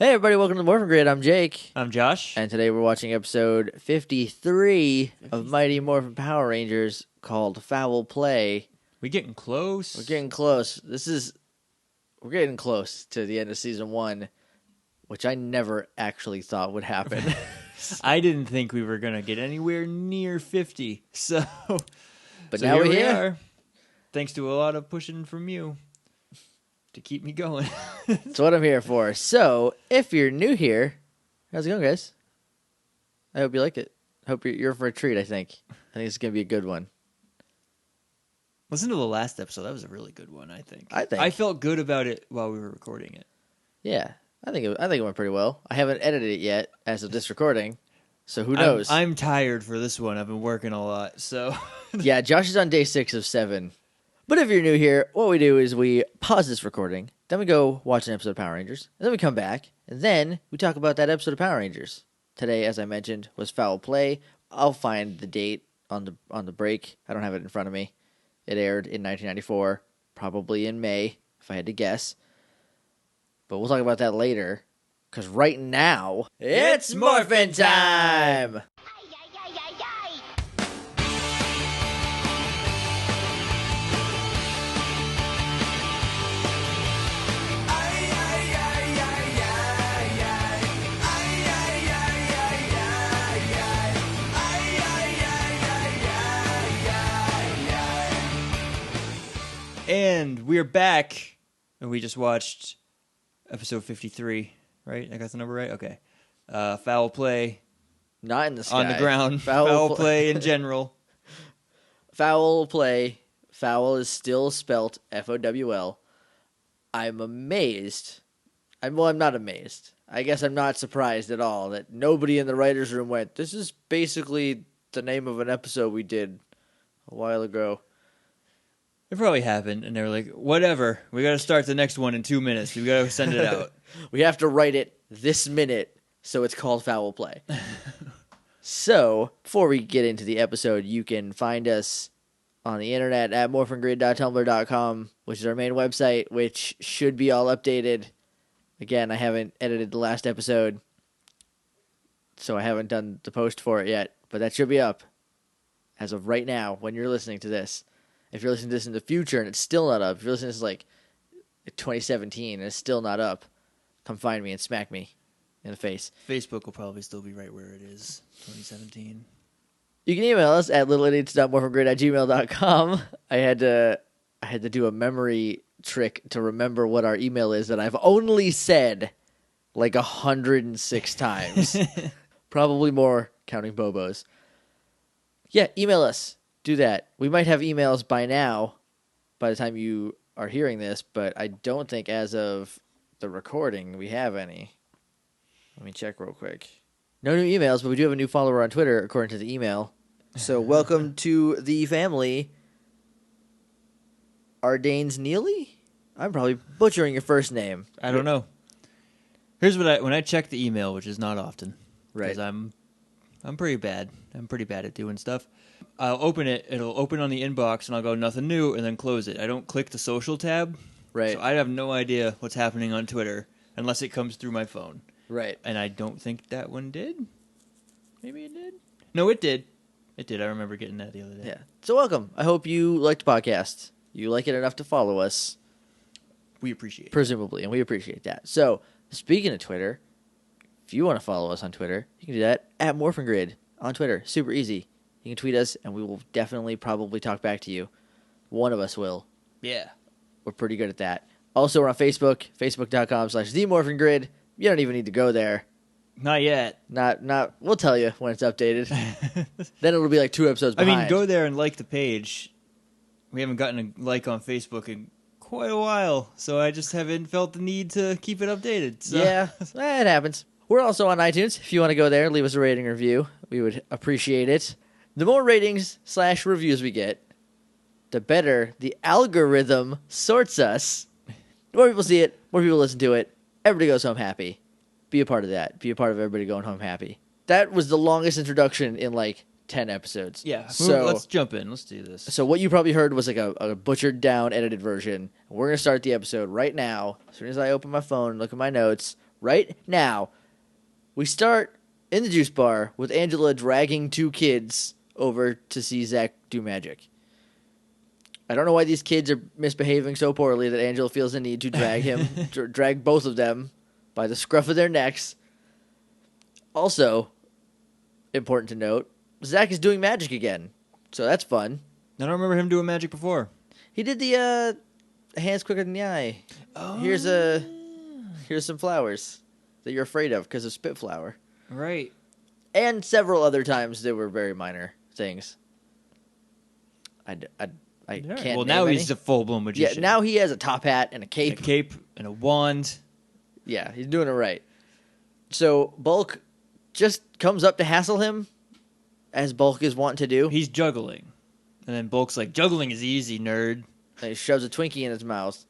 Hey everybody, welcome to the Morphin Grid. I'm Jake. I'm Josh. And today we're watching episode 53 of Mighty Morphin Power Rangers called Fowl Play. We're getting close. We're getting close. We're getting close to the end of season 1, which I never actually thought would happen. I didn't think we were going to get anywhere near 50. But now here we're we here. are. Thanks to a lot of pushing from you to keep me going. That's what I'm here for. So, if you're new here, how's it going, guys? I hope you like it. Hope you're for a treat, I think. I think it's going to be a good one. Listen to the last episode. That was a really good one, I think. I felt good about it while we were recording it. Yeah, I think it went pretty well. I haven't edited it yet as of this recording, so who knows? I'm tired for this one. I've been working a lot, so... Yeah, Josh is on day 6 of 7. But if you're new here, what we do is we pause this recording, then we go watch an episode of Power Rangers, and then we come back, and then we talk about that episode of Power Rangers. Today, as I mentioned, was Foul Play. I'll find the date on the break. I don't have it in front of me. It aired in 1994, probably in May, if I had to guess. But we'll talk about that later, because right now, it's Morphin time! And we're back, and we just watched episode 53, right? I got the number right? Okay. Foul Play. Not in the sky. On the ground. Foul Play in general. Foul Play. Foul is still spelt Fowl. I'm amazed. I'm not amazed. I guess I'm not surprised at all that nobody in the writer's room went, this is basically the name of an episode we did a while ago. It probably happened, and they were like, whatever, we got to start the next one in 2 minutes. We got to send it out. We have to write it this minute, so it's called Foul Play. So, before we get into the episode, you can find us on the internet at morphingrid.tumblr.com, which is our main website, which should be all updated. Again, I haven't edited the last episode, so I haven't done the post for it yet, but that should be up as of right now when you're listening to this. If you're listening to this in the future and it's still not up, if you're listening to this like 2017 and it's still not up, come find me and smack me in the face. Facebook will probably still be right where it is, 2017. You can email us at littleidiots.morphingrid@gmail.com. I had to do a memory trick to remember what our email is that I've only said like 106 times. Probably more, counting Bobos. Yeah, email us. Do that. We might have emails by now, by the time you are hearing this, but I don't think as of the recording we have any. Let me check real quick. No new emails, but we do have a new follower on Twitter, according to the email. So welcome to the family, Ardanes Neely? I'm probably butchering your first name. I don't know. Here's what when I check the email, which is not often, Right. because I'm pretty bad. I'm pretty bad at doing stuff. I'll open it. It'll open on the inbox, and I'll go nothing new, and then close it. I don't click the social tab, Right. so I have no idea what's happening on Twitter unless it comes through my phone. Right. And I don't think that one did. Maybe it did. No, it did. It did. I remember getting that the other day. Yeah. So welcome. I hope you liked the podcast. You like it enough to follow us. We appreciate it. Presumably, and we appreciate that. So, speaking of Twitter, if you want to follow us on Twitter, you can do that at Morphin Grid on Twitter. Super easy. You can tweet us, and we will definitely probably talk back to you. One of us will. Yeah. We're pretty good at that. Also, we're on Facebook, facebook.com/TheMorphinGrid. You don't even need to go there. Not yet. Not. We'll tell you when it's updated. Then it'll be like 2 episodes I behind. mean, go there and like the page. We haven't gotten a like on Facebook in quite a while, so I just haven't felt the need to keep it updated. So. Yeah, it happens. We're also on iTunes. If you want to go there, leave us a rating or review. We would appreciate it. The more ratings/reviews we get, the better the algorithm sorts us. The more people see it, more people listen to it. Everybody goes home happy. Be a part of that. Be a part of everybody going home happy. That was the longest introduction in like 10 episodes. Yeah, so let's jump in. Let's do this. So what you probably heard was like a butchered down, edited version. We're going to start the episode right now. As soon as I open my phone and look at my notes, Right now, we start in the juice bar with Angela dragging 2 kids over to see Zach do magic. I don't know why these kids are misbehaving so poorly that Angela feels the need to drag drag both of them by the scruff of their necks. Also, important to note, Zach is doing magic again, so that's fun. I don't remember him doing magic before. He did the hands quicker than the eye. Oh. Here's some flowers that you're afraid of because of spit flower. Right. And several other times there were very minor things. I can't. Well, name now any. he's a full-blown magician. Yeah, now he has a top hat and a cape. A cape and a wand. Yeah, he's doing it right. So Bulk just comes up to hassle him, as Bulk is wont to do. He's juggling. And then Bulk's like, juggling is easy, nerd. And he shoves a Twinkie in his mouth.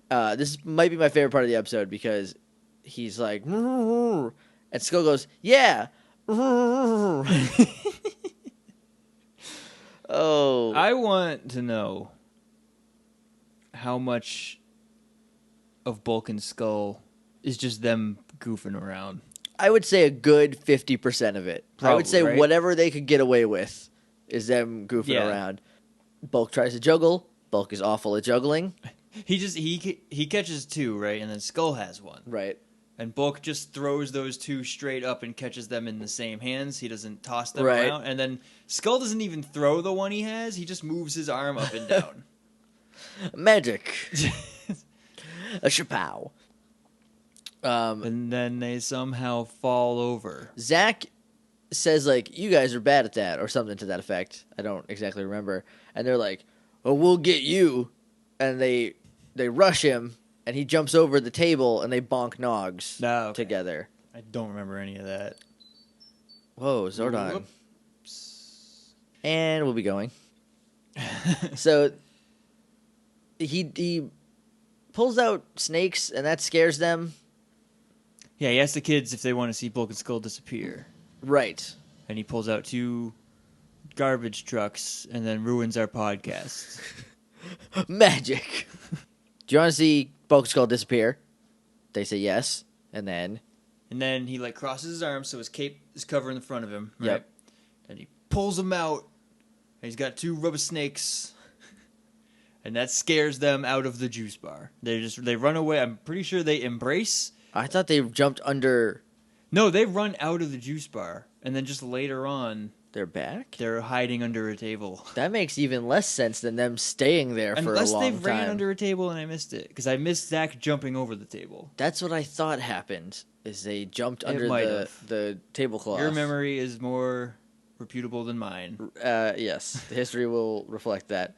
This might be my favorite part of the episode because he's like, and Skull goes, yeah. Oh. I want to know how much of Bulk and Skull is just them goofing around. I would say a good 50% of it. Probably, I would say right? whatever they could get away with is them goofing around. Bulk tries to juggle. Bulk is awful at juggling. He catches 2, right? And then Skull has 1. Right. And Bulk just throws those 2 straight up and catches them in the same hands. He doesn't toss them Right. around. And then Skull doesn't even throw the one he has. He just moves his arm up and down. Magic. A chapow. And then they somehow fall over. Zach says, like, you guys are bad at that, or something to that effect. I don't exactly remember. And they're like, well, we'll get you. And they rush him, and he jumps over the table, and they bonk Nogs together. I don't remember any of that. Whoa, Zordon. Whoops. And we'll be going. So he pulls out snakes, and that scares them. Yeah, he asks the kids if they want to see Bulk and Skull disappear. Right. And he pulls out 2 garbage trucks and then ruins our podcast. Magic. Do you want to see Bulk Skull disappear? They say yes, and then he like crosses his arms so his cape is covering the front of him. Right? Yep. And he pulls them out. And he's got 2 rubber snakes. And that scares them out of the juice bar. They run away. I'm pretty sure they embrace. I thought they jumped under No, they run out of the juice bar. And then just later on, their back. they're hiding under a table. That makes even less sense than them staying there for a long time. Unless they ran under a table and I missed it. Because I missed Zach jumping over the table. That's what I thought happened. Is they jumped under might the tablecloth. Your memory is more reputable than mine. Yes, the history will reflect that.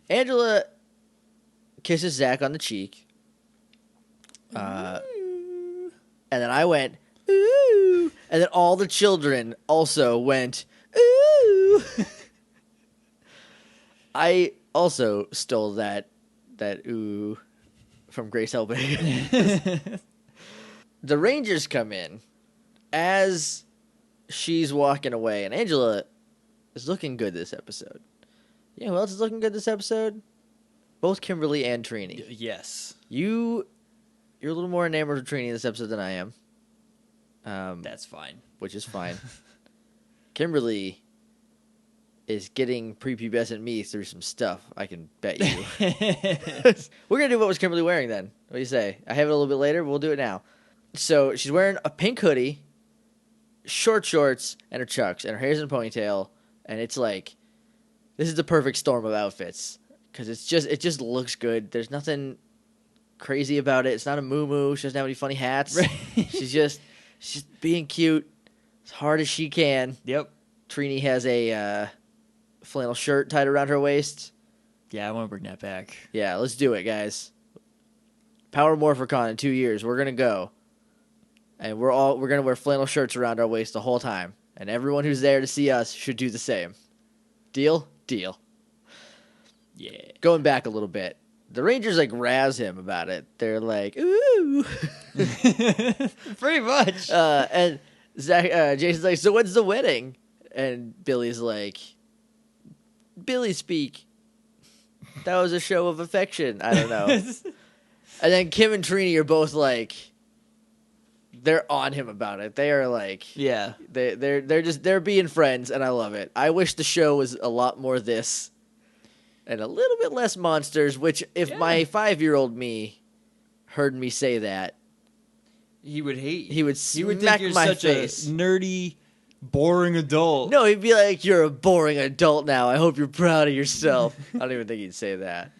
Angela kisses Zach on the cheek. And then I went, ooh. And then all the children also went, ooh. I also stole that ooh from Grace Helbig. The Rangers come in as she's walking away, and Angela is looking good this episode. You know who else is looking good this episode? Both Kimberly and Trini. Yes. You're a little more enamored of Trini this episode than I am. That's fine. Which is fine. Kimberly is getting prepubescent me through some stuff, I can bet you. We're going to do what was Kimberly wearing then. What do you say? I have it a little bit later, but we'll do it now. So she's wearing a pink hoodie, short shorts, and her chucks, and her hair's in a ponytail, and it's like, this is the perfect storm of outfits. Because it just looks good. There's nothing crazy about it. It's not a moo-moo. She doesn't have any funny hats. Right. She's just being cute as hard as she can. Yep. Trini has a flannel shirt tied around her waist. Yeah, I want to bring that back. Yeah, let's do it, guys. Power Morphicon in 2 years. We're going to go. And we're going to wear flannel shirts around our waist the whole time. And everyone who's there to see us should do the same. Deal? Deal. Yeah. Going back a little bit, the Rangers like razz him about it. They're like, "Ooh," Pretty much. And Jason's like, "So when's the wedding?" And Billy's like, "Billy speak. That was a show of affection." I don't know. And then Kim and Trini are both like, they're on him about it. They are like, Yeah. they're being friends, and I love it. I wish the show was a lot more this, and a little bit less monsters. Which, if my 5-year-old me heard me say that, he would hate you. He would smack think you're my such face. a nerdy, boring adult. No, he'd be like, "You're a boring adult now. I hope you're proud of yourself." I don't even think he'd say that.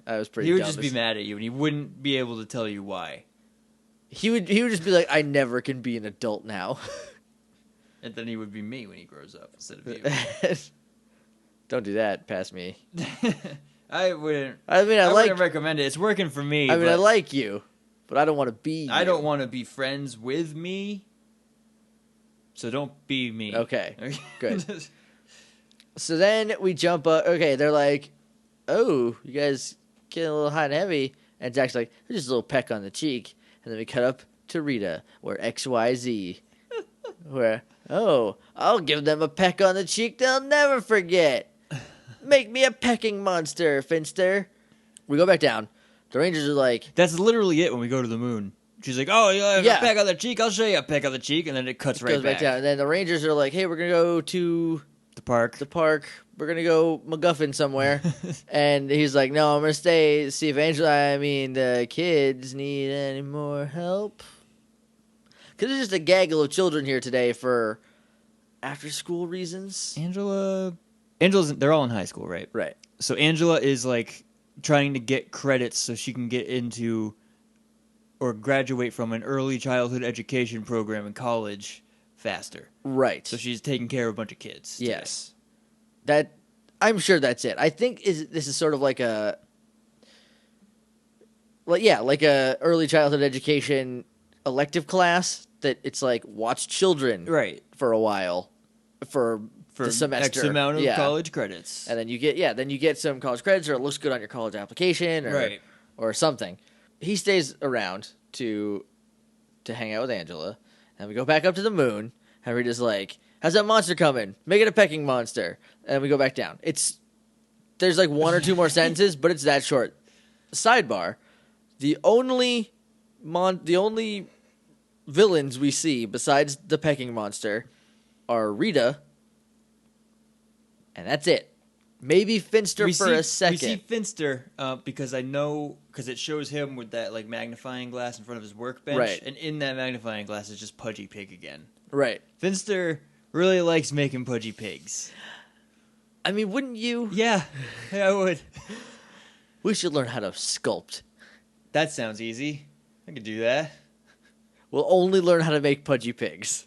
I was pretty. He would dumb just be mad at you, and he wouldn't be able to tell you why. He would just be like, "I never can be an adult now." And then he would be me when he grows up instead of you. Don't do that past me. I wouldn't. I mean, I wouldn't recommend it. It's working for me. I mean, I like you, but I don't want to be you. I don't want to be friends with me. So don't be me. Okay, good. So then we jump up. Okay, they're like, "Oh, you guys getting a little hot and heavy," and Zach's like, "Just a little peck on the cheek." And then we cut up to Rita, where XYZ, where, "Oh, I'll give them a peck on the cheek they'll never forget. Make me a pecking monster, Finster." We go back down. The Rangers are like... That's literally it when we go to the moon. She's like, "Oh, you have a peck on the cheek? I'll show you a peck on the cheek." And then it cuts right back down. And then the Rangers are like, "Hey, we're going to go to... the park. We're going to go MacGuffin somewhere." And he's like, "No, I'm going to stay, see if the kids need any more help." Because there's just a gaggle of children here today for after-school reasons. Angela's, they're all in high school, right? Right. So Angela is like trying to get credits so she can get into or graduate from an early childhood education program in college faster. Right. So she's taking care of a bunch of kids. Today. Yes. I'm sure that's it. I think this is sort of like a early childhood education elective class that it's like watch children for a while for the semester. X amount of college credits. And then you get some college credits, or it looks good on your college application or something. He stays around to hang out with Angela, and we go back up to the moon, and we're just like, "How's that monster coming? Make it a pecking monster." And we go back down. There's like one or two more sentences, but it's that short. Sidebar: the only villains we see besides the pecking monster are Rita, and that's it. Maybe Finster for a second. We see Finster because it shows him with that like magnifying glass in front of his workbench, right? And in that magnifying glass is just Pudgy Pig again, right? Finster really likes making Pudgy Pigs. I mean, wouldn't you? Yeah, I would. We should learn how to sculpt. That sounds easy. I could do that. We'll only learn how to make Pudgy Pigs.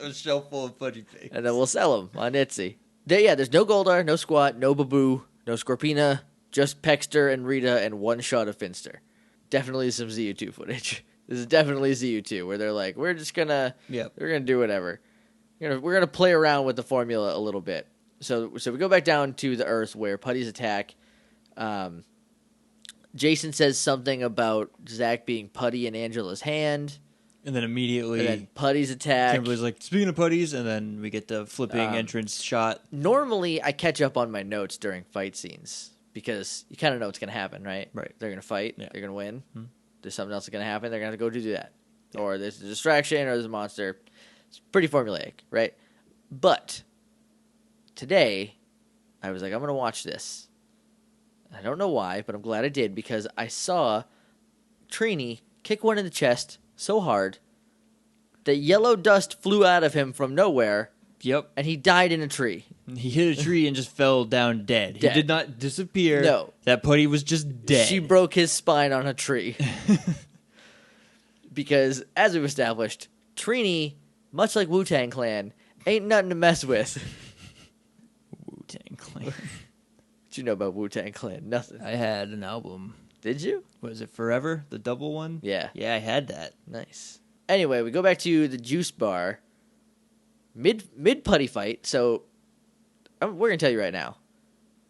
A shelf full of Pudgy Pigs. And then we'll sell them on Etsy. There's no Goldar, no Squat, no Baboo, no Scorpina, just Pexter and Rita, and one shot of Finster. Definitely some ZU2 footage. This is definitely ZU2, where they're like, we're gonna do whatever. We're gonna play around with the formula a little bit. So we go back down to the Earth where Putty's attack. Jason says something about Zach being Putty in Angela's hand. And then immediately... And then Putty's attack. Kimberly's like, "Speaking of putties," and then we get the flipping entrance shot. Normally, I catch up on my notes during fight scenes because you kind of know what's going to happen, right? Right. They're going to fight. Yeah. They're going to win. Mm-hmm. There's something else that's going to happen. They're going to have to go do that. Yeah. Or there's a distraction or there's a monster. It's pretty formulaic, right? But today, I was like, I'm going to watch this. I don't know why, but I'm glad I did because I saw Trini kick one in the chest so hard that yellow dust flew out of him from nowhere. Yep. And he died in a tree. He hit a tree and just fell down dead. He did not disappear. No. That putty was just dead. She broke his spine on a tree. Because, as we've established, Trini, much like Wu-Tang Clan, ain't nothing to mess with. Wu-Tang Clan. What you know about Wu-Tang Clan? Nothing. I had an album. Did you? Was it Forever? The double one? Yeah. Yeah, I had that. Nice. Anyway, we go back to the juice bar. Mid putty fight. So we're gonna tell you right now,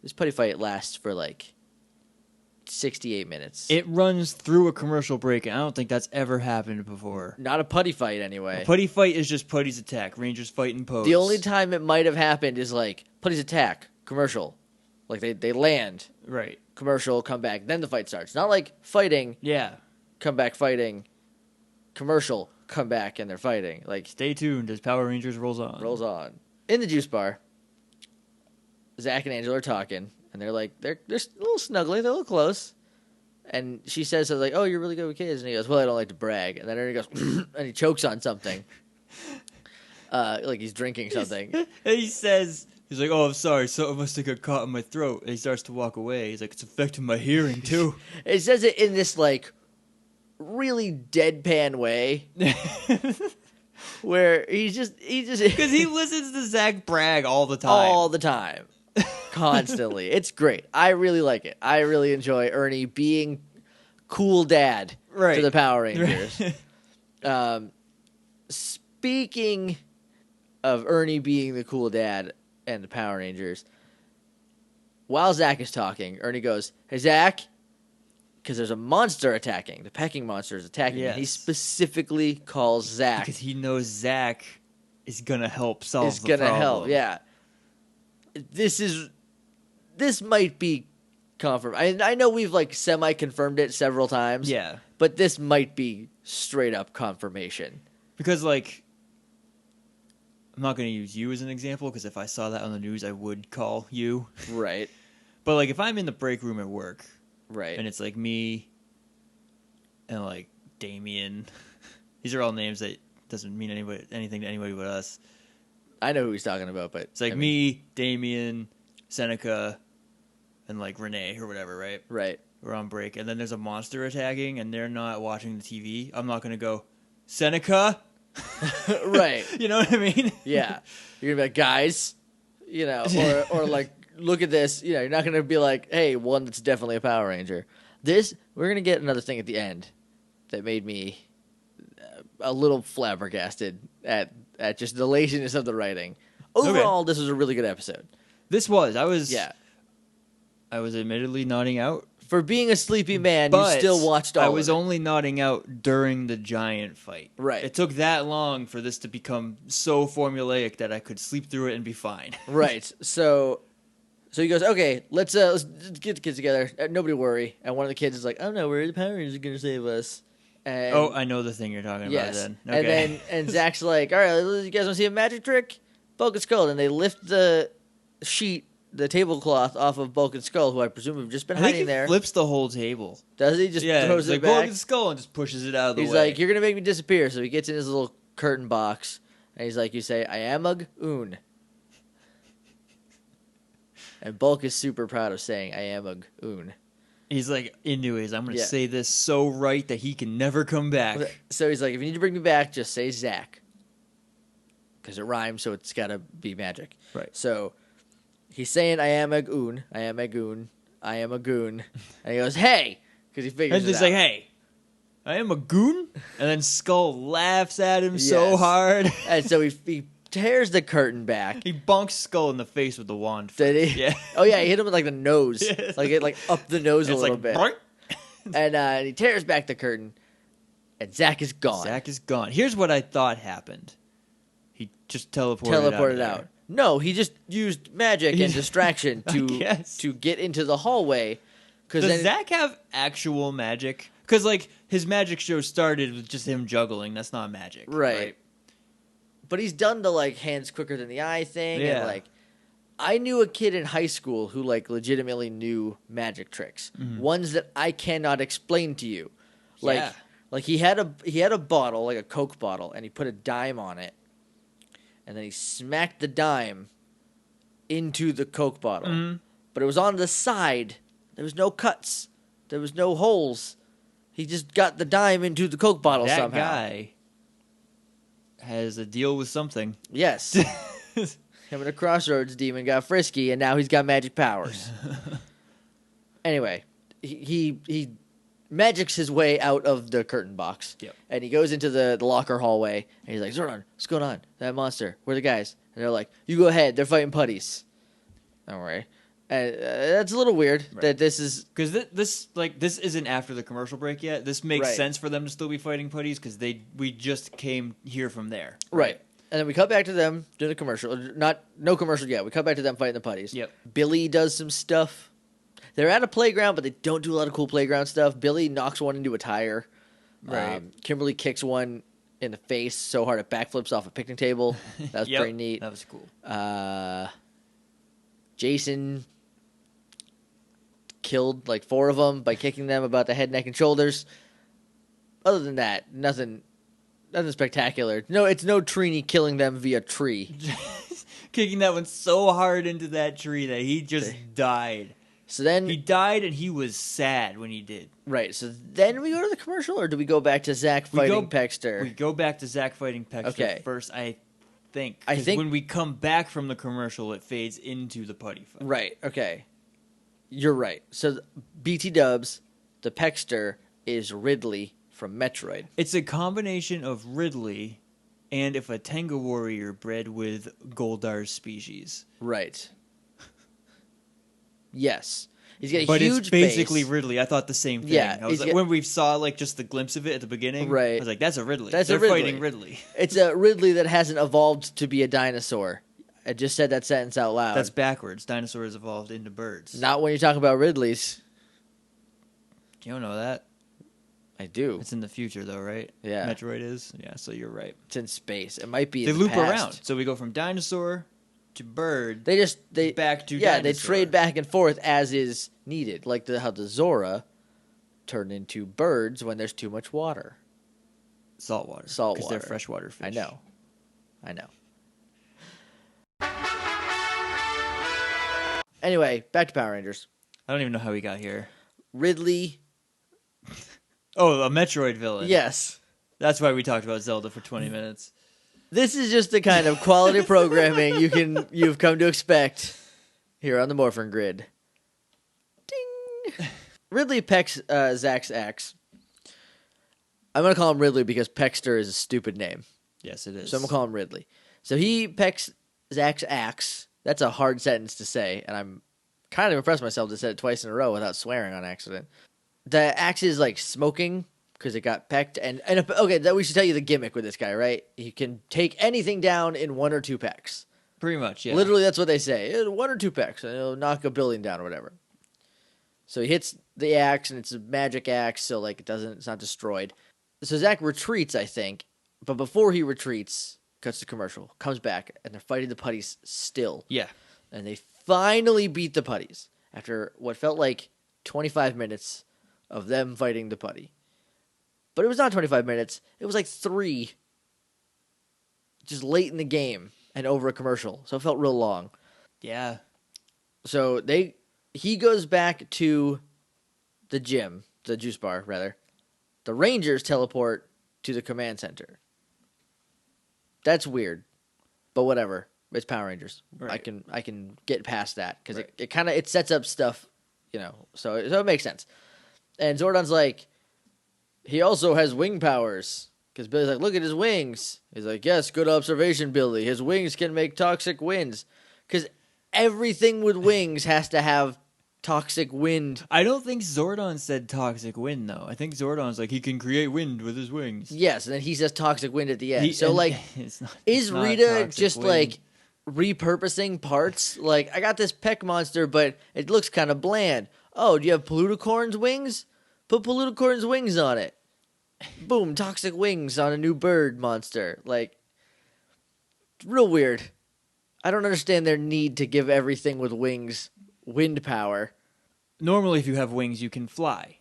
this putty fight lasts for like 68 minutes. It runs through a commercial break, and I don't think that's ever happened before. Not a putty fight, anyway. A putty fight is just Putty's attack. Rangers fight in pose. The only time it might have happened is like Putty's attack commercial, like they land right. Commercial, come back, then the fight starts. Not like fighting. Yeah. Come back fighting. commercial, come back, and they're fighting. Like, Stay tuned as Power Rangers rolls on. rolls on. In the juice bar, Zach and Angela are talking, and they're like, they're a little snuggly, they're a little close. And she says, like, oh, you're really good with kids. And he goes, well, I don't like to brag. And then Ernie goes, and he chokes on something. Like he's drinking something. And he says, he's like, oh, I'm sorry, something must have got caught in my throat. And he starts to walk away. He's like, it's affecting my hearing, too. It says it in this, like, really deadpan way. Where he just Because he listens to Zach brag all the time. All the time. Constantly. It's great. I really like it. I really enjoy Ernie being cool dad to the Power Rangers. Speaking of Ernie being the cool dad and the Power Rangers, while Zach is talking, Ernie goes, hey, Zach, because there's a monster attacking. The pecking monster is attacking. Yes. And he specifically calls Zach. Because he knows Zach is going to help solve the problem. Help, yeah. This might be confirmed. I know we've like semi-confirmed it several times. Yeah. But this might be straight up confirmation. Because, like, I'm not going to use you as an example, because if I saw that on the news, I would call you. Right. But, like, if I'm in the break room at work, right, and it's, like, me and, like, Damien. These are all names that doesn't mean anything to anybody but us. I know who he's talking about, but... It's, like, me, Damien, Seneca, and, like, Renee or whatever, right? Right. We're on break, and then there's a monster attacking, and they're not watching the TV. I'm not going to go, Seneca? Right. You know what I mean? Yeah. You're going to be like, guys, you know, or like, look at this. You know, you're not going to be like, hey, one that's definitely a Power Ranger. We're going to get another thing at the end that made me a little flabbergasted at just the laziness of the writing. Overall, This was a really good episode. This was. I was admittedly nodding out. For being a sleepy man, you still watched all of it. I was only nodding out during the giant fight. Right. It took that long for this to become so formulaic that I could sleep through it and be fine. Right. So he goes, okay, let's get the kids together. Nobody worry. And one of the kids is like, oh no, the Power Rangers are going to save us. And I know the thing you're talking about then. Okay. And Zach's like, all right, you guys want to see a magic trick? Bulk and Skull. And they lift the sheet, the tablecloth off of Bulk and Skull, who I presume have just been hiding there. He flips the whole table. Does he? Just throws it like back? Bulk and Skull and just pushes it out of the way. He's like, you're going to make me disappear. So he gets in his little curtain box. And he's like, you say, I am a goon. And Bulk is super proud of saying, I am a goon. He's like, anyways, I'm going to say this so right that he can never come back. So he's like, if you need to bring me back, just say Zach. Because it rhymes, so it's got to be magic. Right. So he's saying, I am a goon. I am a goon. I am a goon. And he goes, hey! Because he figures and it he's out. like, hey, I am a goon? And then Skull laughs at him so hard. And so he tears the curtain back. He bonks Skull in the face with the wand. Did he? Yeah. Oh, yeah, he hit him with, like, the nose. Yes. Like up the nose a little bit. Boink. And he tears back the curtain. And Zach is gone. Zach is gone. Here's what I thought happened. He just teleported out. No, he just used magic and distraction to get into the hallway. Does Zach have actual magic? Because, like, his magic show started with just him juggling. That's not magic. Right. But he's done the, like, hands quicker than the eye thing. Yeah. And, like, I knew a kid in high school who, like, legitimately knew magic tricks. Mm-hmm. Ones that I cannot explain to you. Like he had a bottle, like a Coke bottle, and he put a dime on it. And then he smacked the dime into the Coke bottle. Mm-hmm. But it was on the side. There was no cuts. There was no holes. He just got the dime into the Coke bottle somehow. That guy has a deal with something. Yes. Him and a Crossroads demon got frisky, and now he's got magic powers. Anyway, he magics his way out of the curtain box. Yep. And he goes into the locker hallway, and he's like, Zordon, what's going on? That monster. Where are the guys? And they're like, you go ahead. They're fighting putties. Don't worry. And that's a little weird that this is... Because this isn't after the commercial break yet. This makes sense for them to still be fighting putties because we just came here from there. Right. And then we cut back to them doing the commercial. No commercial yet. We cut back to them fighting the putties. Yep. Billy does some stuff. They're at a playground, but they don't do a lot of cool playground stuff. Billy knocks one into a tire. Right. Kimberly kicks one in the face so hard it backflips off a picnic table. That was Yep, pretty neat. That was cool. Jason killed like 4 of them by kicking them about the head, neck, and shoulders. Other than that, nothing spectacular. No, it's no Trini killing them via tree. Kicking that one so hard into that tree that he just died. So then He died and he was sad when he did. right. So then we go to the commercial, or do we go back to Zach fighting Pexter? We go back to Zach fighting Pexter first, I think. I think when we come back from the commercial, it fades into the putty fight. Right. Okay. You're right. So BT Dubs, the Pexter is Ridley from Metroid. It's a combination of Ridley and if a Tenga warrior bred with Goldar's species. Right. Yes. He's got a but huge it's basically base. Ridley. I thought the same thing. Yeah, I was like, when we saw like just the glimpse of it at the beginning, right. I was like, that's a Ridley. They're fighting Ridley. It's a Ridley that hasn't evolved to be a dinosaur. I just said that sentence out loud. That's backwards. Dinosaurs evolved into birds. Not when you talk about Ridleys. You don't know that? I do. It's in the future, though, right? Yeah. Metroid is? Yeah, so you're right. It's in space. It might be They in the loop past. around. So we go from dinosaur to bird. They back to yeah. dinosaur. They trade back and forth as is needed, like how the Zora turn into birds when there's too much water. Saltwater. Saltwater. Because they're freshwater fish. I know. Anyway, back to Power Rangers. I don't even know how we got here. Ridley. Oh, a Metroid villain. Yes. That's why we talked about Zelda for 20 minutes. This is just the kind of quality programming you've come to expect here on the Morphin Grid. Ding. Ridley pecks Zach's axe. I'm gonna call him Ridley because Pexter is a stupid name. Yes, it is. So I'm gonna call him Ridley. So he pecks Zach's axe. That's a hard sentence to say, and I'm kind of impressed myself to say it twice in a row without swearing on accident. The axe is like smoking because it got pecked, and okay, that we should tell you the gimmick with this guy, right? He can take anything down in 1 or 2 pecks. Pretty much, yeah. Literally, that's what they say. 1 or 2 pecks, and it'll knock a building down or whatever. So he hits the axe, and it's a magic axe, so like it's not destroyed. So Zach retreats, I think, but before he retreats, cuts to commercial, comes back, and they're fighting the putties still. Yeah. And they finally beat the putties after what felt like 25 minutes of them fighting the putty. But it was not 25 minutes. It was like 3, just late in the game and over a commercial. So it felt real long. Yeah. So he goes back to the gym, the juice bar, rather. The Rangers teleport to the command center. That's weird, but whatever. It's Power Rangers. Right. I can get past that because Right. it kind of sets up stuff, so it makes sense. And Zordon's like, he also has wing powers because Billy's like, look at his wings. He's like, yes, good observation, Billy. His wings can make toxic winds because everything with wings has to have toxic wind. I don't think Zordon said toxic wind, though. I think Zordon's like, he can create wind with his wings. Yes, and then he says toxic wind at the end. It's not, is it's not Rita toxic just wind. like repurposing parts? Like, I got this peck monster, but it looks kind of bland. Oh, do you have Poluticorn's wings? Put Poluticorn's wings on it. Boom, toxic wings on a new bird monster. Like, it's real weird. I don't understand their need to give everything with wings wind power. Normally, if you have wings, you can fly.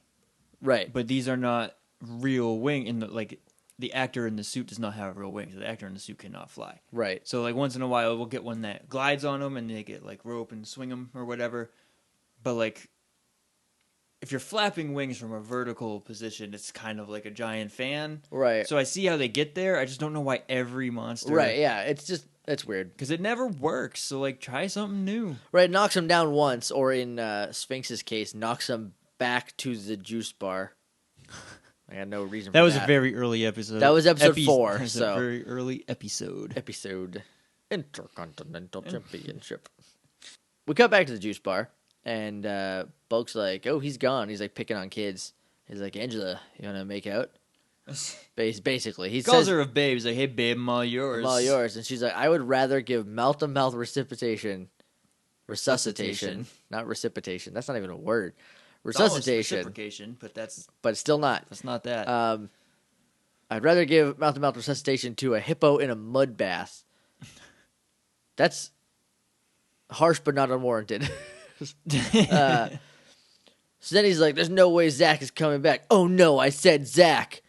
Right. But these are not real wing. The actor in the suit does not have real wings. The actor in the suit cannot fly. Right. So, like, once in a while, we'll get one that glides on them, and they get, like, rope and swing them or whatever. But, like, if you're flapping wings from a vertical position, it's kind of like a giant fan. Right. So I see how they get there. I just don't know why every monster... Right, yeah. It's weird. Because it never works. So, like, try something new. Right, knocks him down once, or in Sphinx's case, knocks him back to the juice bar. I had no reason for that. That was a very early episode. That was episode 4, That was so... a very early episode. Intercontinental Championship. We cut back to the juice bar, and Bulk's like, oh, he's gone. He's, like, picking on kids. He's like, Angela, you want to make out? Basically. He calls says, her a babe. He's like, hey, babe, I'm all yours. I'm all yours. And she's like, I would rather give mouth-to-mouth resuscitation. Not reciprocation. That's not even a word. It's almost Resuscitation. reciprocation, but But it's still not. that's not that. I'd rather give mouth-to-mouth resuscitation to a hippo in a mud bath. That's harsh but not unwarranted. So then he's like, there's no way Zach is coming back. Oh, no, I said Zach.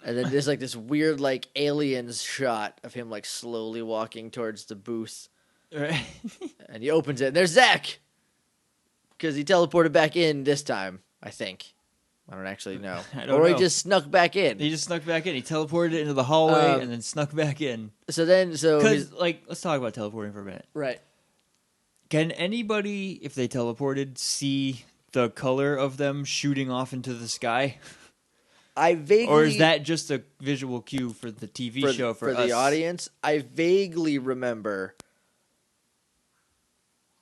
And then there's like this weird like aliens shot of him like slowly walking towards the booth. Right. And he opens it, and there's Zach! Because he teleported back in this time, I think. I don't actually know. He just snuck back in. He just snuck back in. He teleported into the hallway and then snuck back in. Because, like, let's talk about teleporting for a minute. Right. Can anybody, if they teleported, see the color of them shooting off into the sky? Or is that just a visual cue for the TV show for us? The audience? I vaguely remember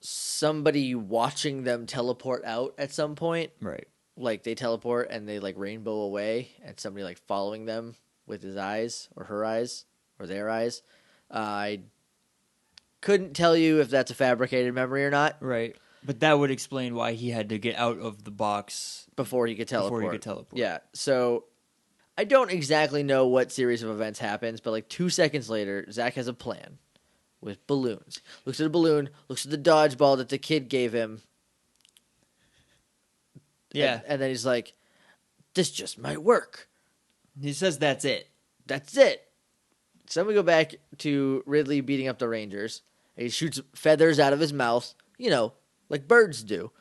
somebody watching them teleport out at some point. Right. Like, they teleport and they, like, rainbow away, and somebody, like, following them with his eyes, or her eyes, or their eyes. I couldn't tell you if that's a fabricated memory or not. Right. But that would explain why he had to get out of the box before he could teleport. Yeah. So I don't exactly know what series of events happens, but like 2 seconds later, Zach has a plan with balloons. Looks at a balloon, looks at the dodgeball that the kid gave him. Yeah. And then he's like, this just might work. He says that's it. That's it. So then we go back to Ridley beating up the Rangers. And he shoots feathers out of his mouth, like birds do.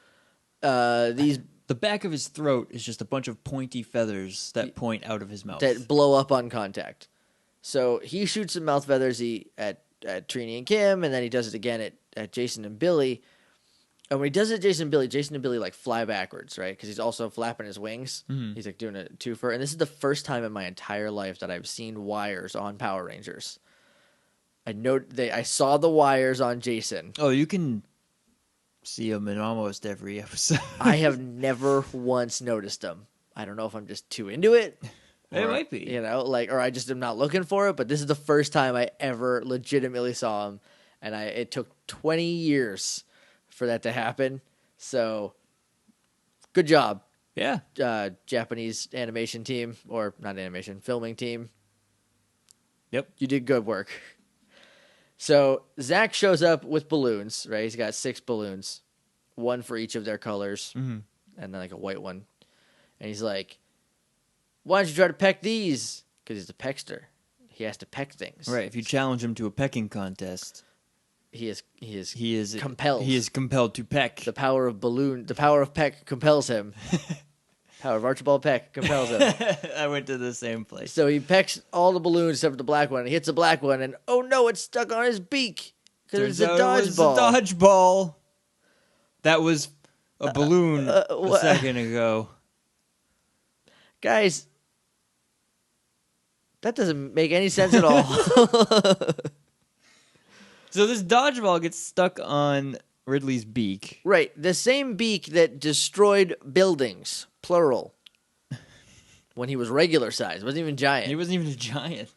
The back of his throat is just a bunch of pointy feathers that point out of his mouth. That blow up on contact. So he shoots some mouth feathers at Trini and Kim, and then he does it again at Jason and Billy. And when he does it at Jason and Billy like fly backwards, right? Because he's also flapping his wings. Mm-hmm. He's like doing a twofer. And this is the first time in my entire life that I've seen wires on Power Rangers. I saw the wires on Jason. Oh, you can see them in almost every episode. I have never once noticed them. I don't know if I'm just too into it. It might be. Or I just am not looking for it, but this is the first time I ever legitimately saw them. And it took 20 years for that to happen. So, good job. Yeah. Japanese animation team, or not animation, filming team. Yep. You did good work. So, Zach shows up with balloons, right? He's got 6 balloons, 1 for each of their colors, and then like a white one. And he's like, why don't you try to peck these? Because he's a peckster. He has to peck things. Right. If you challenge him to a pecking contest, he is compelled. He is compelled to peck. The power of peck compels him. Power of Archibald Peck compels him. I went to the same place. So he pecks all the balloons except for the black one. He hits the black one, and oh no, it's stuck on his beak because it's a dodgeball. It was a dodgeball. That was a balloon a second ago. Guys, that doesn't make any sense at all. So this dodgeball gets stuck on Ridley's beak. Right. The same beak that destroyed buildings, plural, when he was regular size. Wasn't even giant. He wasn't even a giant.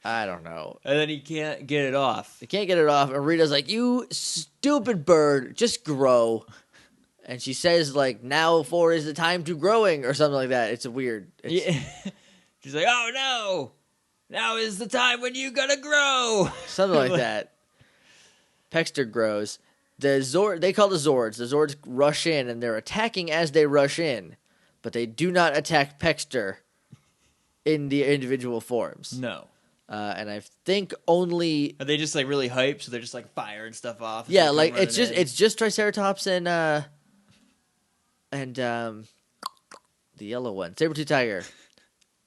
I don't know. And then he can't get it off. He can't get it off. And Rita's like, you stupid bird, just grow. And she says, like, now is the time to growing, or something like that. It's weird. Yeah. She's like, oh no, now is the time when you gotta grow. Something like that. Peckster grows. They call the Zords. The Zords rush in, and they're attacking as they rush in, but they do not attack Peckster in the individual forms. No. And I think only... Are they just like really hyped, so they're just like firing stuff off? Yeah, like it's just Triceratops and the yellow one, Saber-tooth tiger.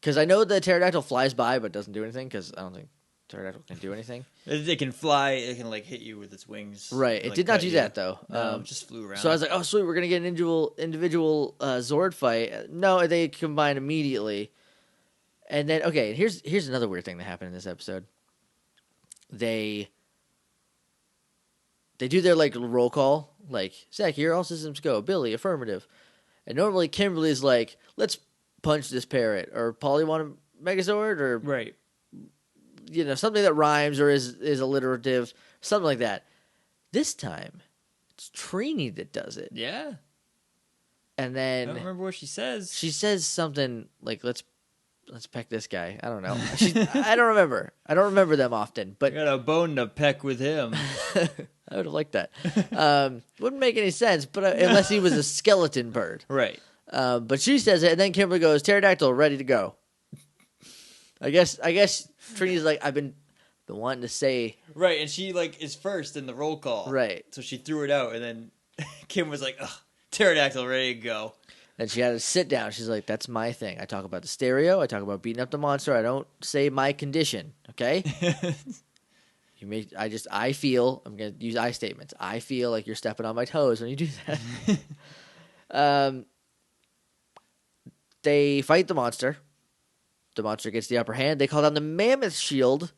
Because I know the pterodactyl flies by but doesn't do anything, because I don't think pterodactyl can do anything. It can fly. It can like hit you with its wings. Right. It did not do that though. No, it just flew around. So I was like, oh sweet, we're gonna get an individual Zord fight. No, they combine immediately. And then here's another weird thing that happened in this episode. They do their like roll call, like, Zach, here, all systems go. Billy, affirmative. And normally Kimberly's like, let's punch this parrot, or Polly want a Megazord, or right. Something that rhymes or is alliterative, something like that. This time, it's Trini that does it. Yeah. And then I don't remember what she says. She says something like, let's let's peck this guy. I don't know. I don't remember. I don't remember them often, but I got a bone to peck with him. I would have liked that. Wouldn't make any sense, but unless he was a skeleton bird. Right. But she says it, and then Kimberly goes, "Pterodactyl, ready to go." I guess Trini's like, I've been wanting to say. Right, and she like is first in the roll call. Right. So she threw it out, and then Kim was like, "Ugh, pterodactyl, ready to go." And she had to sit down. She's like, "That's my thing. I talk about the stereo. I talk about beating up the monster. I don't say my condition. Okay." I feel, I'm going to use I statements. I feel like you're stepping on my toes when you do that. They fight the monster. The monster gets the upper hand. They call down the mammoth shield,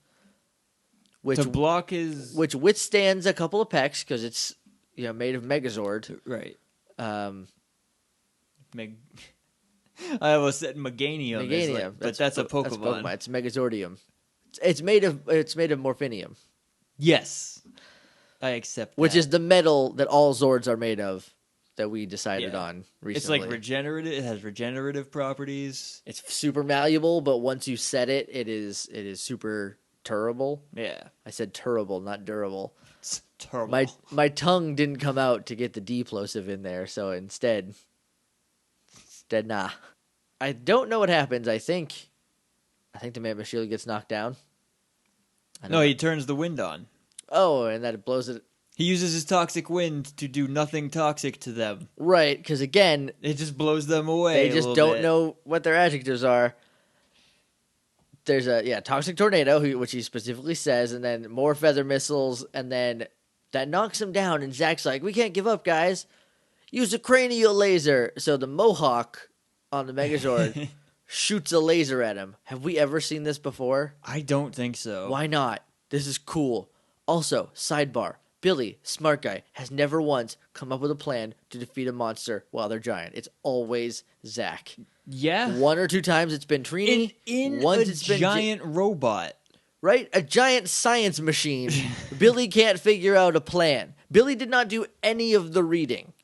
which to block his, which withstands a couple of pecks because it's made of Megazord. Right. I almost said Meganium. Meganium, but that's a Pokemon. It's Megazordium. It's made of Morphinium. Yes, I accept that. Which is the metal that all Zords are made of that we decided on recently. It's like regenerative. It has regenerative properties. It's super malleable, but once you set it, it is super durable. Yeah. I said durable, not durable. It's terrible. My tongue didn't come out to get the D plosive in there, so instead, nah. I don't know what happens. I think the Mammoth Shield gets knocked down. No, he turns the wind on. Oh, and that blows it. He uses his toxic wind to do nothing toxic to them. Right, because again, it just blows them away. They just don't know what their adjectives are. There's a toxic tornado, which he specifically says, and then more feather missiles, and then that knocks him down. And Zach's like, "We can't give up, guys. Use a cranial laser." So the Mohawk on the Megazord shoots a laser at him. Have we ever seen this before? I don't think so. Why not? This is cool. Also, sidebar. Billy, smart guy, has never once come up with a plan to defeat a monster while they're giant. It's always Zach. Yeah. One or two times it's been Trini. Once it's been giant robot. Right? A giant science machine. Billy can't figure out a plan. Billy did not do any of the reading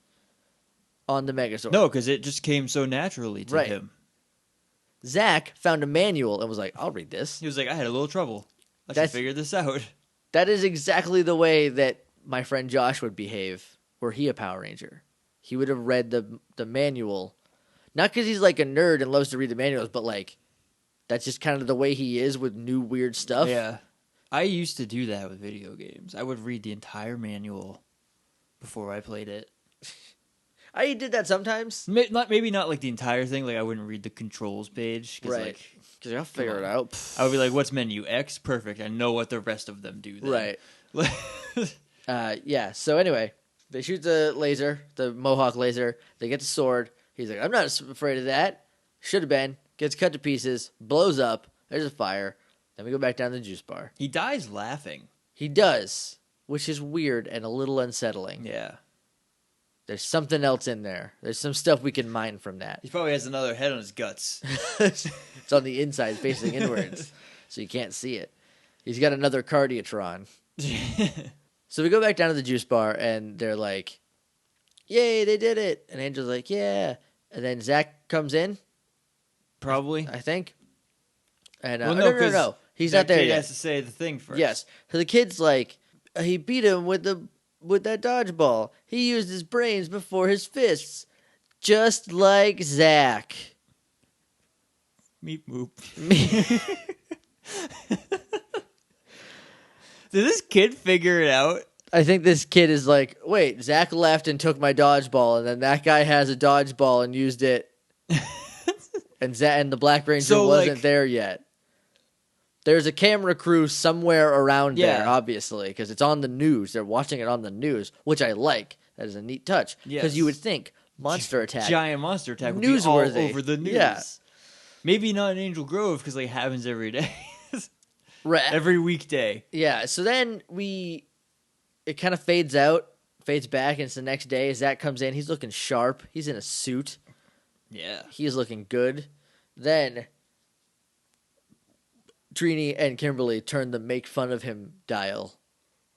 on the Megazord. No, because it just came so naturally to him. Zach found a manual and was like, "I'll read this." He was like, "I had a little trouble. I should figure this out." That is exactly the way that my friend Josh would behave were he a Power Ranger. He would have read the manual. Not because he's like a nerd and loves to read the manuals, but like that's just kind of the way he is with new weird stuff. Yeah. I used to do that with video games. I would read the entire manual before I played it. I did that sometimes. Maybe not like the entire thing. Like I wouldn't read the controls page. Right. Because I'll figure it out. I would be like, "What's menu X? Perfect. I know what the rest of them do then." Right. Yeah. So anyway, they shoot the laser, the Mohawk laser. They get the sword. He's like, "I'm not afraid of that." Should have been. Gets cut to pieces. Blows up. There's a fire. Then we go back down to the juice bar. He dies laughing. He does, which is weird and a little unsettling. Yeah. There's something else in there. There's some stuff we can mine from that. He probably has another head on his guts. It's on the inside, facing inwards, so you can't see it. He's got another Cardiatron. So we go back down to the juice bar, and they're like, "Yay, they did it!" And Angel's like, "Yeah." And then Zach comes in. Probably. I think. And well, no. He's not there yet. He has to say the thing first. Yes. So the kid's like, he beat him with that dodgeball. He used his brains before his fists. Just like Zach. Meep moop. Did this kid figure it out? I think this kid is like, wait, Zach left and took my dodgeball, and then that guy has a dodgeball and used it. and the Black Ranger wasn't there yet. There's a camera crew somewhere around there, obviously, because it's on the news. They're watching it on the news, which I like. That is a neat touch. Because you would think monster attack, giant monster attack, would newsworthy. Be all over the news. Yeah. Maybe not in Angel Grove because it happens every day, right? Every weekday. Yeah. So then it kind of fades back, and it's the next day. Zach comes in. He's looking sharp. He's in a suit. Yeah. He's looking good. Then Trini and Kimberly turn the make fun of him dial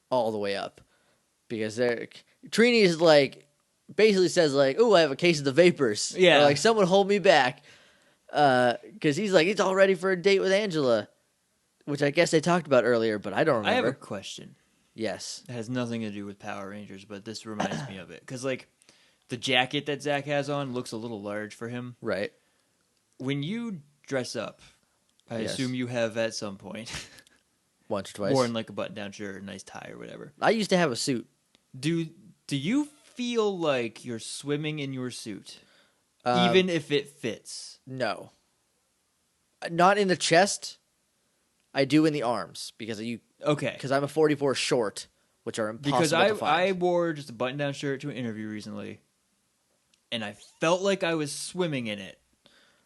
all the way up because Trini is like basically says like, "Oh, I have a case of the vapors." Yeah, or like someone hold me back. Because he's all ready for a date with Angela, which I guess they talked about earlier, but I don't remember. I have a question. Yes. It has nothing to do with Power Rangers, but this reminds me of it. Because, like, the jacket that Zach has on looks a little large for him. Right. When you dress up, I Yes. assume you have at some point Once or twice. worn like a button-down shirt, a nice tie, or whatever. I used to have a suit. Do you feel like you're swimming in your suit, even if it fits? No. Not in the chest. I do in the arms because Okay. Because I'm a 44 short, which are impossible Because to find. I wore just a button-down shirt to an interview recently, and I felt like I was swimming in it.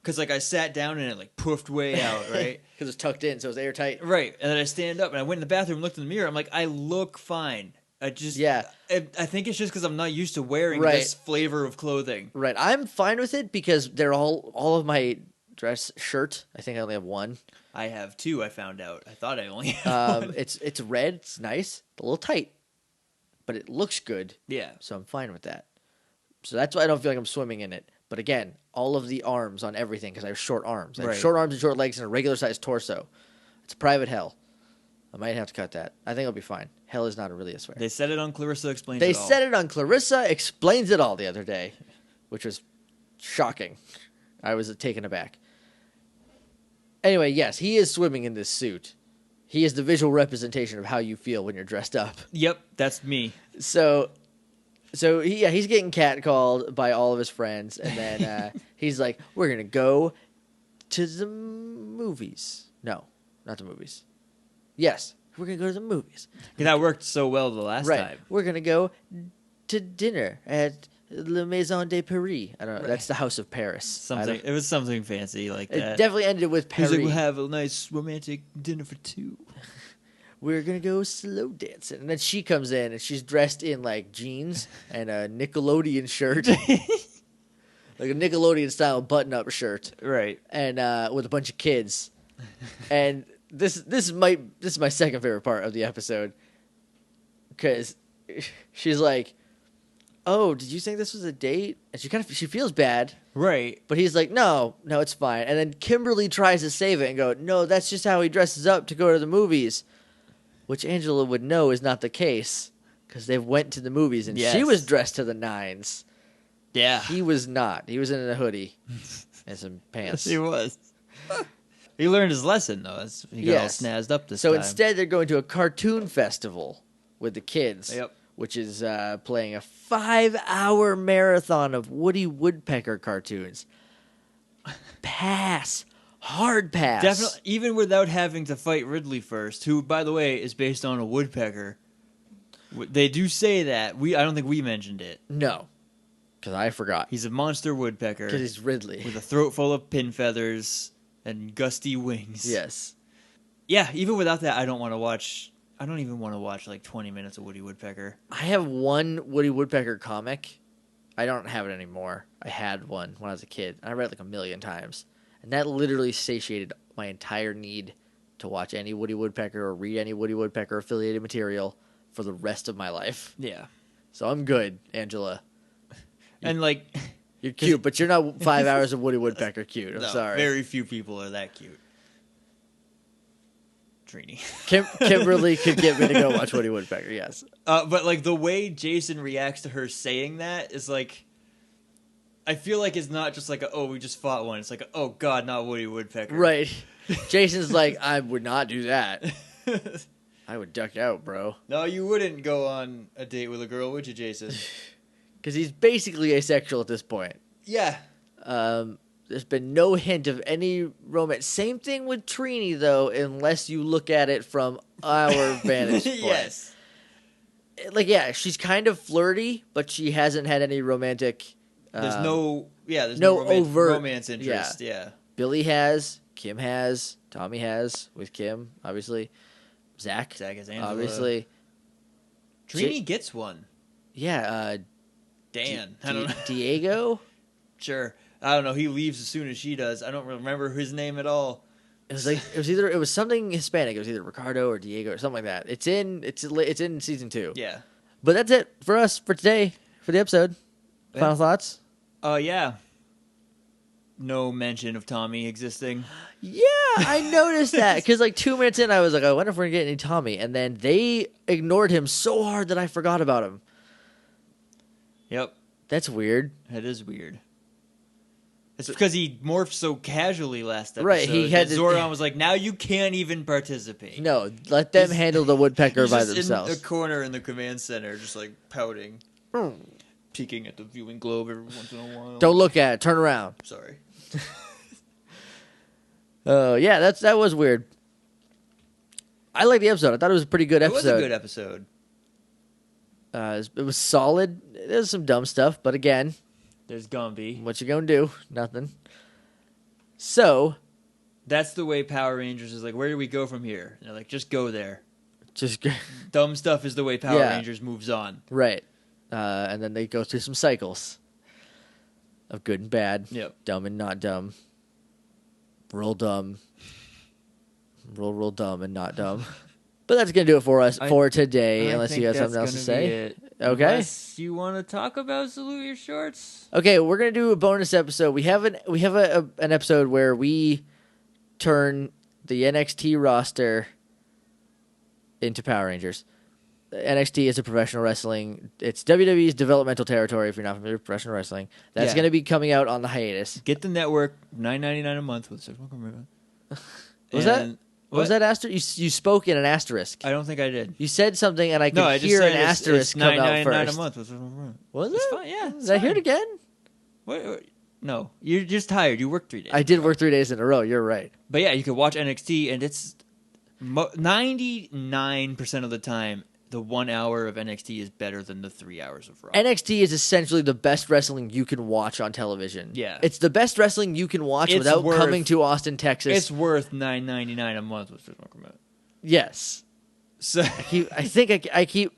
Because, like, I sat down and it, like, poofed way out, right? Because it's tucked in, so it's airtight. Right. And then I stand up and I went in the bathroom and looked in the mirror. I'm like, I look fine. I think it's just because I'm not used to wearing this flavor of clothing. Right. I'm fine with it because they're all of my dress shirt. I think I only have one. I have two, I found out. I thought I only had one. It's red. It's nice. A little tight. But it looks good. Yeah. So I'm fine with that. So that's why I don't feel like I'm swimming in it. But again, all of the arms on everything because I have short arms. I have short arms and short legs and a regular sized torso. It's private hell. I might have to cut that. I think I'll be fine. Hell is not really a swear. They said it on Clarissa Explains They It All. said it on Clarissa Explains It All the other day, which was shocking. I was taken aback. Anyway, yes, he is swimming in this suit. He is the visual representation of how you feel when you're dressed up. Yep, that's me. So he's getting catcalled by all of his friends, and then he's like, "We're gonna go to the movies." No, not the movies. Yes, we're gonna go to the movies. That worked so well the last time. We're gonna go to dinner at Le Maison de Paris. I don't know. Right. That's the House of Paris. It was something fancy like It that. definitely ended with Paris. He's like, we'll have a nice romantic dinner for two. We're gonna go slow dancing, and then she comes in and she's dressed in like jeans and a Nickelodeon shirt, like a Nickelodeon style button-up shirt, Right. and with a bunch of kids. And this is my second favorite part of the episode because she's like, "Oh, did you think this was a date?" And she feels bad, Right. but he's like, "No, it's fine." And then Kimberly tries to save it and go, "No, that's just how he dresses up to go to the movies," which Angela would know is not the case because they went to the movies and she was dressed to the nines. Yeah. He was not. He was in a hoodie and some pants. Yes, he was. He learned his lesson, though. He got all snazzed up this time. So instead, they're going to a cartoon festival with the kids, Yep. which is playing a 5-hour marathon of Woody Woodpecker cartoons. Pass. Hard pass. Definitely, even without having to fight Ridley first, who, by the way, is based on a woodpecker. They do say that. I don't think we mentioned it. No, because I forgot. He's a monster woodpecker. Because he's Ridley. With a throat full of pin feathers and gusty wings. Yes. Yeah, even without that, I don't even want to watch like 20 minutes of Woody Woodpecker. I have one Woody Woodpecker comic. I don't have it anymore. I had one when I was a kid. I read it like a million times. And that literally satiated my entire need to watch any Woody Woodpecker or read any Woody Woodpecker affiliated material for the rest of my life. Yeah. So I'm good, Angela. And like... You're cute, but you're not 5 hours of Woody Woodpecker cute. I'm No, sorry. Very few people are that cute. Trini. Kimberly could get me to go watch Woody Woodpecker, yes. But like the way Jason reacts to her saying that is like... I feel like it's not just like, we just fought one. It's like, oh, God, not Woody Woodpecker. Right. Jason's like, I would not do that. I would duck out, bro. No, you wouldn't go on a date with a girl, would you, Jason? Because he's basically asexual at this point. Yeah. There's been no hint of any romance. Same thing with Trini, though, unless you look at it from our vantage point. Yes. Like, yeah, she's kind of flirty, but she hasn't had any romantic... There's no overt romance interest. Yeah. Billy has, Kim has, Tommy has with Kim, obviously. Zach has Angela. Obviously. Trini gets one. Yeah. Dan. I don't know. Diego? Sure. I don't know. He leaves as soon as she does. I don't remember his name at all. It was something Hispanic. It was either Ricardo or Diego or something like that. It's in season 2. Yeah. But that's it for us for today, for the episode. Final thoughts? Oh, yeah. no mention of Tommy existing. Yeah, I noticed that because like 2 minutes in, I was like, I wonder if we're gonna get any Tommy, and then they ignored him so hard that I forgot about him. Yep, That's weird. that is weird. It's because he morphed so casually last episode. Right, he had that Zordon was like, "Now you can't even participate." No, let them handle the woodpecker by themselves. In a corner in the command center, just like pouting, peeking at the viewing globe every once in a while. Don't look at it. Turn around. Sorry. Yeah, that was weird. I liked the episode. I thought it was a pretty good episode. It was a good episode. It was solid. There's some dumb stuff, but again, there's Gumby. What you gonna do? Nothing. So, that's the way Power Rangers is like. Where do we go from here? And they're like, just go there. Just dumb stuff is the way Power Rangers moves on. Right. And then they go through some cycles of good and bad. Yep. Dumb and not dumb. Real dumb. Real dumb and not dumb. But that's going to do it for us for today, unless you have something else to say. Okay. Unless you want to talk about Salute Your Shorts. Okay, we're going to do a bonus episode. We have an episode where we turn the NXT roster into Power Rangers. NXT is a professional wrestling. It's WWE's developmental territory. If you're not familiar with professional wrestling, that's going to be coming out on the hiatus. Get the network, $9.99 a month with Was that asterisk? You spoke in an asterisk. I don't think I did. You said something, and I could hear an asterisk come out first. $9.99 a month. Was it? It's fine. Yeah. Did I hear it again? What? No, you're just tired. You worked 3 days. I did work 3 days in a row. You're right. But yeah, you could watch NXT, and it's 99% of the time, the 1 hour of NXT is better than the 3 hours of Raw. NXT is essentially the best wrestling you can watch on television. Yeah. It's the best wrestling you can watch without coming to Austin, Texas. It's worth $9.99 a month. Yes. So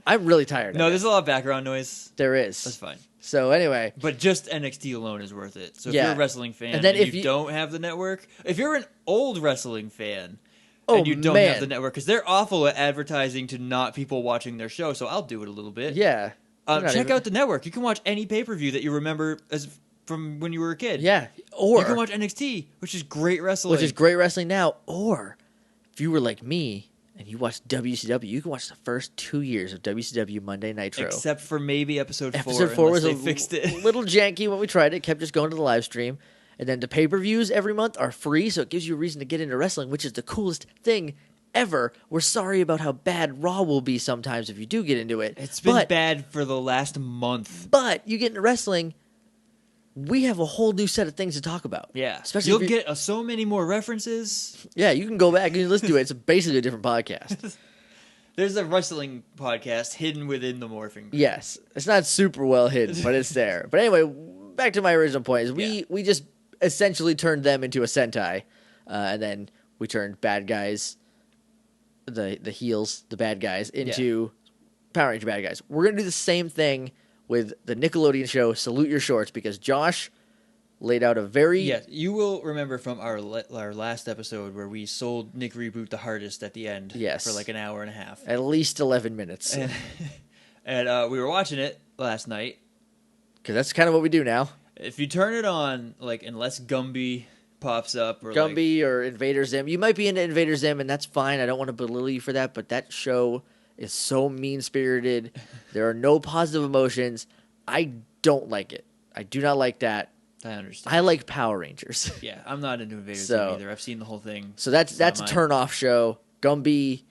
I'm really tired. No, there's a lot of background noise. There is. That's fine. So anyway. But just NXT alone is worth it. So if you're a wrestling fan and if you don't have the network, if you're an old wrestling fan and you don't have the network, because they're awful at advertising to not people watching their show, so I'll do it a little bit. Yeah. Check out the network. You can watch any pay-per-view that you remember from when you were a kid. Yeah. Or you can watch NXT, which is great wrestling. Which is great wrestling now. Or if you were like me and you watched WCW, you can watch the first 2 years of WCW Monday Nitro. Except for maybe episode 4. Episode 4 was fixed it. Little janky when we tried it. Kept just going to the live stream. And then the pay-per-views every month are free, so it gives you a reason to get into wrestling, which is the coolest thing ever. We're sorry about how bad Raw will be sometimes if you do get into it. It's been bad for the last month. But you get into wrestling, we have a whole new set of things to talk about. Yeah. Especially you'll get so many more references. Yeah, you can go back and listen to it. It's basically a different podcast. There's a wrestling podcast hidden within the Morphin Grid. Yes. It's not super well hidden, but it's there. But anyway, back to my original point is we just essentially turned them into a Sentai. And then we turned bad guys, the heels, the bad guys, into Power Ranger bad guys. We're going to do the same thing with the Nickelodeon show Salute Your Shorts, because Josh laid out a very... Yeah, you will remember from our last episode where we sold Nick Reboot the hardest at the end for like an hour and a half. At least 11 minutes. And we were watching it last night. Because that's kind of what we do now. If you turn it on, like, unless Gumby pops up or Gumby or Invader Zim. You might be into Invader Zim, and that's fine. I don't want to belittle you for that, but that show is so mean-spirited. There are no positive emotions. I don't like it. I do not like that. I understand. I like Power Rangers. Yeah, I'm not into Invader Zim either. I've seen the whole thing. So that's a turn-off show. Gumby...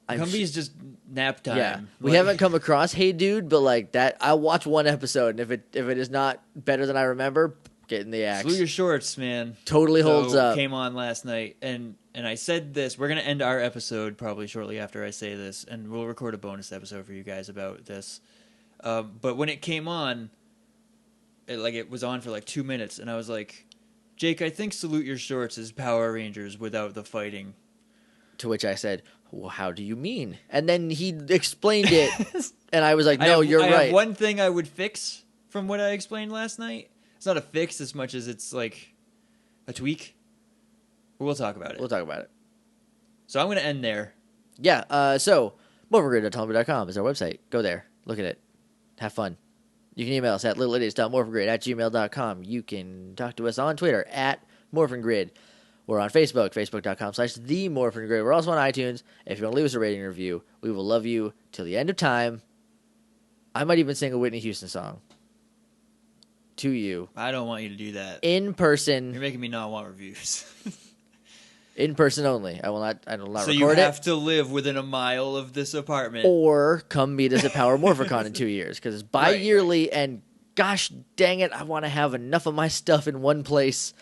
Gumby's just nap time. Yeah, we haven't come across Hey Dude, but like that, I'll watch one episode, and if it is not better than I remember, get in the axe. Salute Your Shorts, man. Totally holds up. Came on last night, and I said this. We're gonna end our episode probably shortly after I say this, and we'll record a bonus episode for you guys about this. But when it came on, it was on for like 2 minutes, and I was like, Jake, I think Salute Your Shorts is Power Rangers without the fighting. To which I said, well, how do you mean? And then he explained it, and I was like, no, you're right. I have one thing I would fix from what I explained last night. It's not a fix as much as it's like a tweak. But we'll talk about it. We'll talk about it. So I'm going to end there. Yeah, so, morphingrid.tumblr.com is our website. Go there. Look at it. Have fun. You can email us at littleidiots.morphingrid@gmail.com. You can talk to us on Twitter at Morphin Grid. We're on Facebook, facebook.com/themorphingrid. We're also on iTunes. If you want to leave us a rating and review, we will love you till the end of time. I might even sing a Whitney Houston song to you. I don't want you to do that. In person. You're making me not want reviews. In person only. I will not record so you have to live within a mile of this apartment. Or come meet us at Power Morphicon in 2 years. Because it's bi-yearly, and gosh dang it, I want to have enough of my stuff in one place.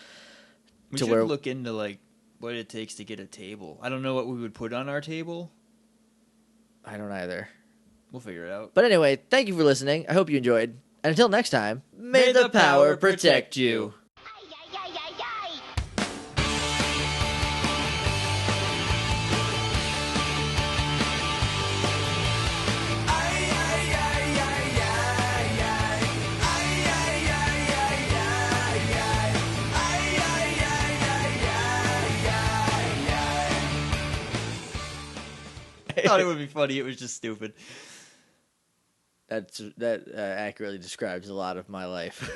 We should look into like what it takes to get a table. I don't know what we would put on our table. I don't either. We'll figure it out. But anyway, thank you for listening. I hope you enjoyed. And until next time, may the power protect you. I thought it would be funny. It was just stupid. That accurately describes a lot of my life.